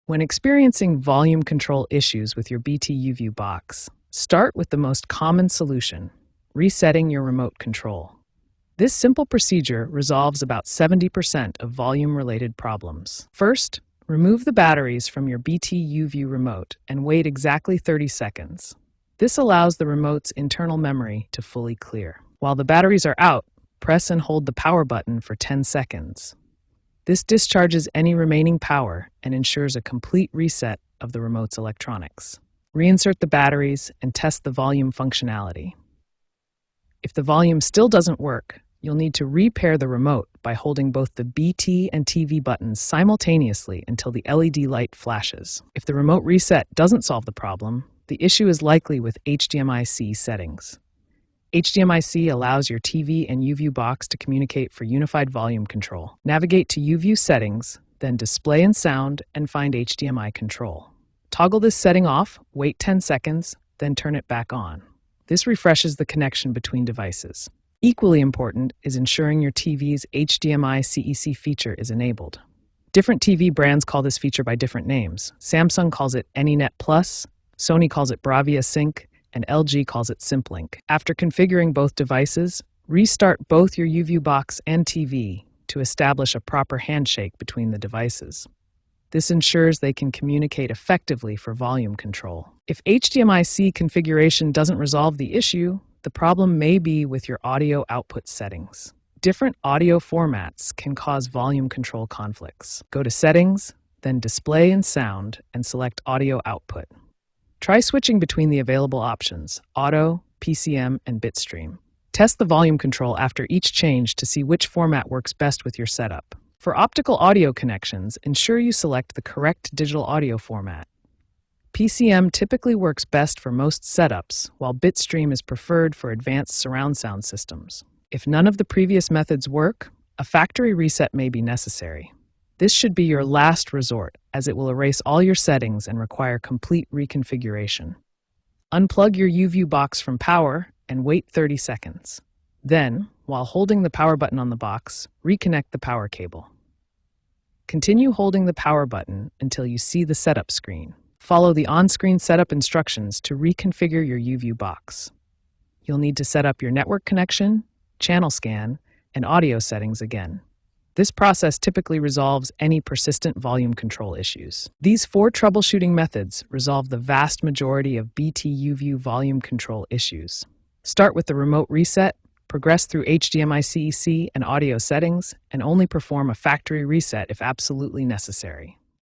When experiencing volume control issues with your BT YouView box, start with the most common solution, resetting your remote control. This simple procedure resolves about 70% of volume-related problems. First, remove the batteries from your BT YouView remote and wait exactly 30 seconds. This allows the remote's internal memory to fully clear. While the batteries are out, press and hold the power button for 10 seconds. This discharges any remaining power and ensures a complete reset of the remote's electronics. Reinsert the batteries and test the volume functionality. If the volume still doesn't work, you'll need to repair the remote by holding both the BT and TV buttons simultaneously until the LED light flashes. If the remote reset doesn't solve the problem, the issue is likely with HDMI-C settings. HDMI-C allows your TV and YouView box to communicate for unified volume control. Navigate to YouView settings, then Display and Sound, and find HDMI control. Toggle this setting off, wait 10 seconds, then turn it back on. This refreshes the connection between devices. Equally important is ensuring your TV's HDMI CEC feature is enabled. Different TV brands call this feature by different names. Samsung calls it AnyNet Plus, Sony calls it Bravia Sync, and LG calls it SimpLink. After configuring both devices, restart both your YouView box and TV to establish a proper handshake between the devices. This ensures they can communicate effectively for volume control. If HDMI-C configuration doesn't resolve the issue, the problem may be with your audio output settings. Different audio formats can cause volume control conflicts. Go to Settings, then Display and Sound, and select Audio Output. Try switching between the available options, Auto, PCM, and Bitstream. Test the volume control after each change to see which format works best with your setup. For optical audio connections, ensure you select the correct digital audio format. PCM typically works best for most setups, while Bitstream is preferred for advanced surround sound systems. If none of the previous methods work, a factory reset may be necessary. This should be your last resort, as it will erase all your settings and require complete reconfiguration. Unplug your YouView box from power and wait 30 seconds. Then, while holding the power button on the box, reconnect the power cable. Continue holding the power button until you see the setup screen. Follow the on-screen setup instructions to reconfigure your YouView box. You'll need to set up your network connection, channel scan, and audio settings again. This process typically resolves any persistent volume control issues. These 4 troubleshooting methods resolve the vast majority of BT YouView volume control issues. Start with the remote reset, progress through HDMI CEC and audio settings, and only perform a factory reset if absolutely necessary.